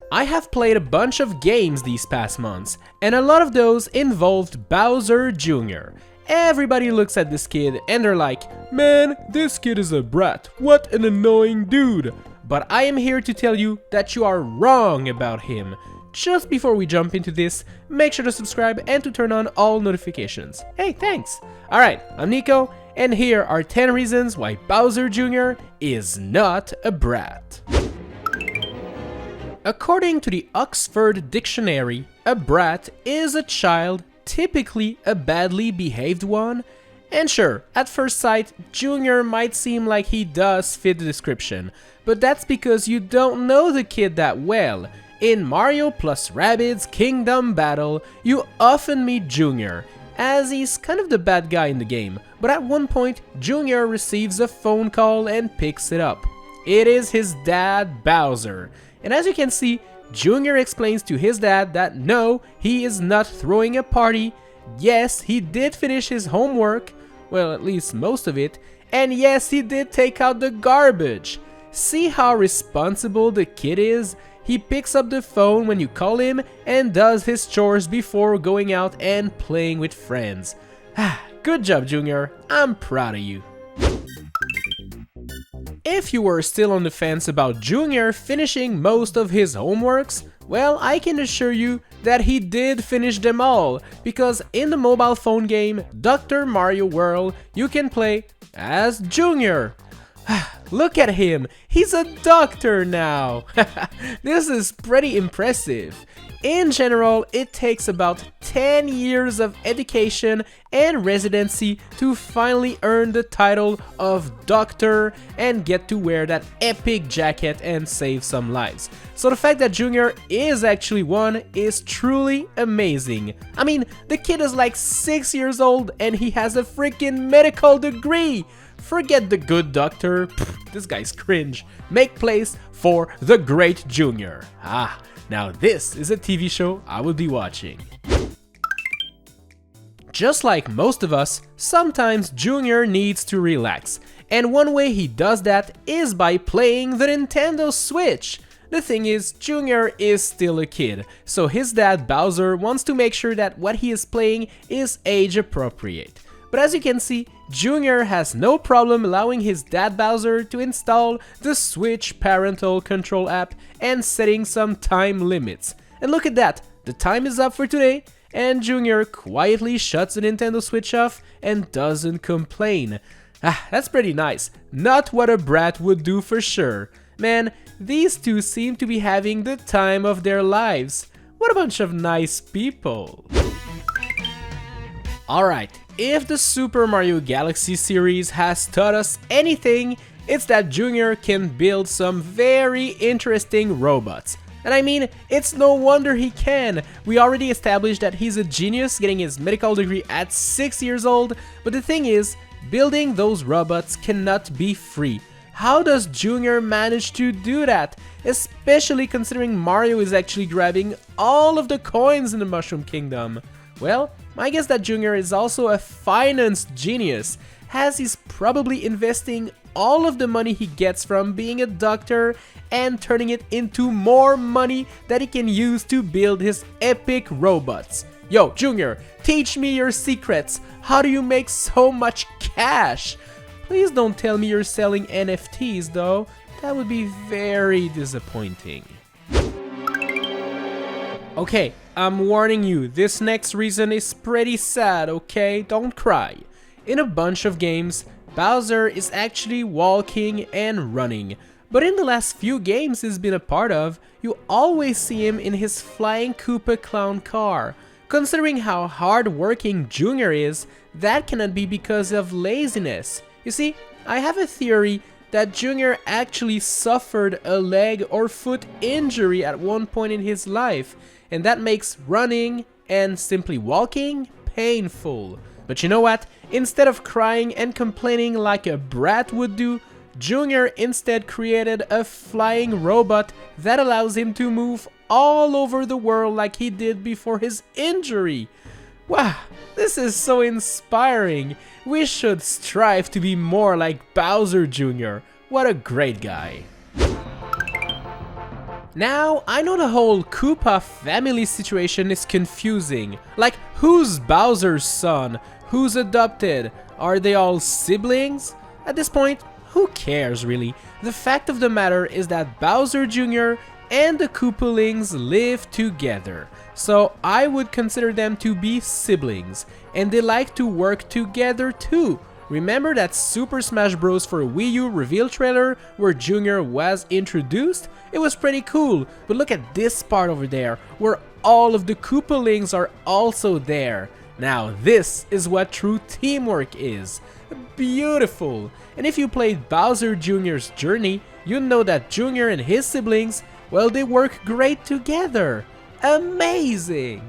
I have played a bunch of games these past months, and a lot of those involved Bowser Jr. Everybody looks at this kid and they're like, man, this kid is a brat, what an annoying dude. But I am here to tell you that you are wrong about him. Just before we jump into this, make sure to subscribe and to turn on all notifications. Hey, thanks! Alright, I'm Nico, and here are 10 reasons why Bowser Jr. is not a brat. According to the Oxford Dictionary, a brat is a child, typically a badly behaved one. And sure, at first sight, Junior might seem like he does fit the description, but that's because you don't know the kid that well. In Mario plus Rabbids Kingdom Battle, you often meet Junior, as he's kind of the bad guy in the game, but at one point, Junior receives a phone call and picks it up. It is his dad, Bowser. And as you can see, Junior explains to his dad that no, he is not throwing a party. Yes, he did finish his homework, well, at least most of it, and yes, he did take out the garbage. See how responsible the kid is? He picks up the phone when you call him and does his chores before going out and playing with friends. Good job, Junior. I'm proud of you. If you were still on the fence about Junior finishing most of his homeworks, well, I can assure you that he did finish them all, because in the mobile phone game Dr. Mario World, you can play as Junior. Look at him, he's a doctor now. This is pretty impressive. In general, it takes about 10 years of education and residency to finally earn the title of doctor and get to wear that epic jacket and save some lives. So the fact that Junior is actually one is truly amazing. I mean, the kid is like 6 years old and he has a freaking medical degree. Forget the good doctor, pfft, this guy's cringe. Make place for the great Junior. Now this is a TV show I will be watching. Just like most of us, sometimes Junior needs to relax, and one way he does that is by playing the Nintendo Switch. The thing is, Junior is still a kid, so his dad Bowser wants to make sure that what he is playing is age appropriate. But as you can see, Junior has no problem allowing his dad Bowser to install the Switch parental control app and setting some time limits. And look at that, the time is up for today, and Junior quietly shuts the Nintendo Switch off and doesn't complain. That's pretty nice. Not what a brat would do for sure. Man, these two seem to be having the time of their lives. What a bunch of nice people. Alright, if the Super Mario Galaxy series has taught us anything, it's that Junior can build some very interesting robots. And I mean, it's no wonder he can. We already established that he's a genius getting his medical degree at 6 years old, but the thing is, building those robots cannot be free. How does Junior manage to do that? Especially considering Mario is actually grabbing all of the coins in the Mushroom Kingdom. Well, I guess that Junior is also a finance genius, as he's probably investing all of the money he gets from being a doctor and turning it into more money that he can use to build his epic robots. Yo, Junior, teach me your secrets. How do you make so much cash? Please don't tell me you're selling NFTs though. That would be very disappointing. Okay, I'm warning you, this next reason is pretty sad, okay? Don't cry. In a bunch of games, Bowser is actually walking and running, but in the last few games he's been a part of, you always see him in his flying Koopa clown car. Considering how hard-working Junior is, that cannot be because of laziness. You see, I have a theory that Junior actually suffered a leg or foot injury at one point in his life, and that makes running and simply walking painful. But you know what? Instead of crying and complaining like a brat would do, Junior instead created a flying robot that allows him to move all over the world like he did before his injury. Wow, this is so inspiring. We should strive to be more like Bowser Jr. What a great guy. Now, I know the whole Koopa family situation is confusing. Like, who's Bowser's son? Who's adopted? Are they all siblings? At this point, who cares really? The fact of the matter is that Bowser Jr. and the Koopalings live together. So I would consider them to be siblings, and they like to work together too. Remember that Super Smash Bros. For Wii U reveal trailer where Junior was introduced? It was pretty cool, but look at this part over there, where all of the Koopalings are also there. Now this is what true teamwork is. Beautiful! And if you played Bowser Jr.'s journey, you know that Junior and his siblings, well, they work great together. Amazing!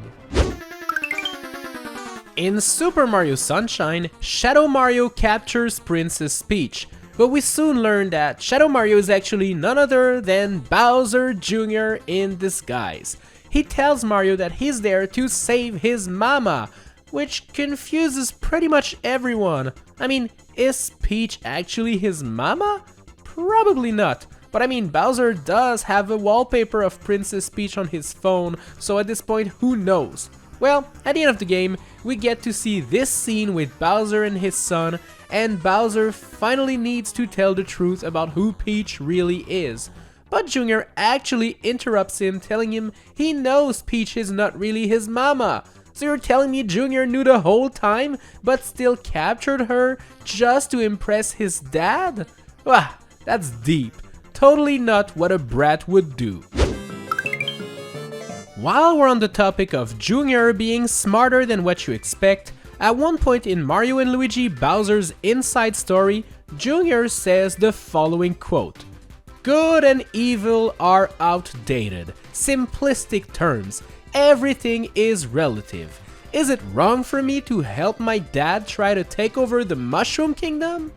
In Super Mario Sunshine, Shadow Mario captures Princess Peach, but we soon learn that Shadow Mario is actually none other than Bowser Jr. in disguise. He tells Mario that he's there to save his mama, which confuses pretty much everyone. I mean, is Peach actually his mama? Probably not. But I mean, Bowser does have a wallpaper of Princess Peach on his phone, so at this point, who knows? Well, at the end of the game, we get to see this scene with Bowser and his son, and Bowser finally needs to tell the truth about who Peach really is. But Junior actually interrupts him, telling him he knows Peach is not really his mama. So you're telling me Junior knew the whole time, but still captured her just to impress his dad? Wow, that's deep. Totally not what a brat would do. While we're on the topic of Junior being smarter than what you expect, at one point in Mario & Luigi Bowser's Inside Story, Junior says the following quote: "Good and evil are outdated, simplistic terms, everything is relative. Is it wrong for me to help my dad try to take over the Mushroom Kingdom?"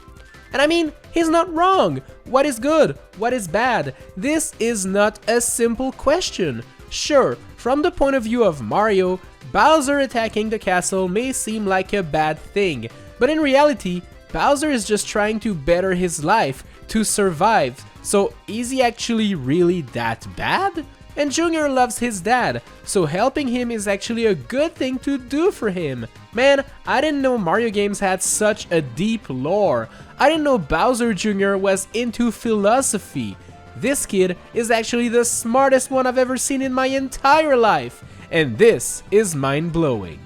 And I mean, he's not wrong. What is good? What is bad? This is not a simple question. Sure, from the point of view of Mario, Bowser attacking the castle may seem like a bad thing, but in reality, Bowser is just trying to better his life, to survive, so is he actually really that bad? And Junior loves his dad, so helping him is actually a good thing to do for him. Man, I didn't know Mario games had such a deep lore. I didn't know Bowser Jr. was into philosophy. This kid is actually the smartest one I've ever seen in my entire life, and this is mind-blowing.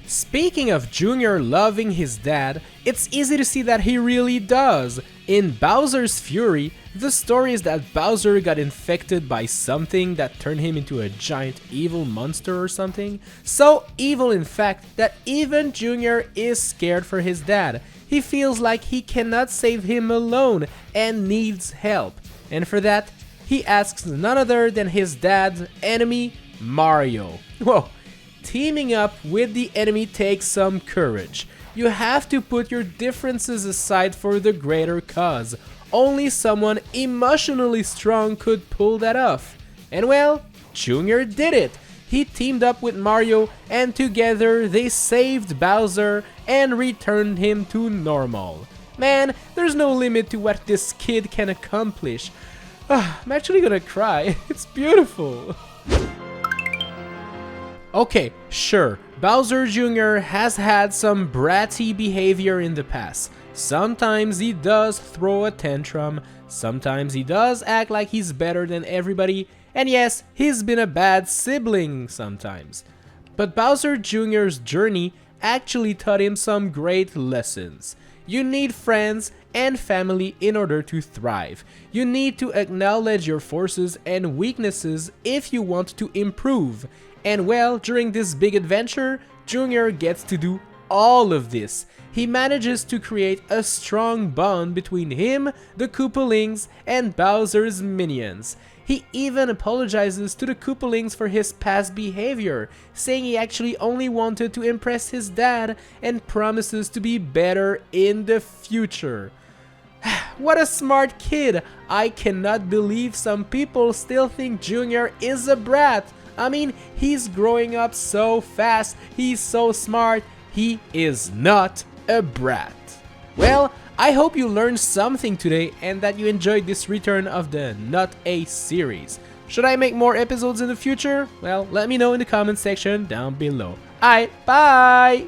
Speaking of Junior loving his dad, it's easy to see that he really does. In Bowser's Fury, the story is that Bowser got infected by something that turned him into a giant evil monster or something. So evil in fact that even Junior is scared for his dad. He feels like he cannot save him alone and needs help. And for that, he asks none other than his dad's enemy, Mario. Whoa, teaming up with the enemy takes some courage. You have to put your differences aside for the greater cause. Only someone emotionally strong could pull that off. And well, Junior did it. He teamed up with Mario and together they saved Bowser and returned him to normal. Man, there's no limit to what this kid can accomplish. I'm actually gonna cry. It's beautiful. Okay, sure, Bowser Jr. has had some bratty behavior in the past. Sometimes he does throw a tantrum, sometimes he does act like he's better than everybody, and yes, he's been a bad sibling sometimes. But Bowser Jr.'s journey actually taught him some great lessons. You need friends and family in order to thrive. You need to acknowledge your forces and weaknesses if you want to improve. And well, during this big adventure, Junior gets to do all of this. He manages to create a strong bond between him, the Koopalings, and Bowser's minions. He even apologizes to the Koopalings for his past behavior, saying he actually only wanted to impress his dad and promises to be better in the future. What a smart kid! I cannot believe some people still think Junior is a brat. I mean, he's growing up so fast, he's so smart, he is not a brat. Well, I hope you learned something today and that you enjoyed this return of the Not A series. Should I make more episodes in the future? Well, let me know in the comment section down below. Alright, bye!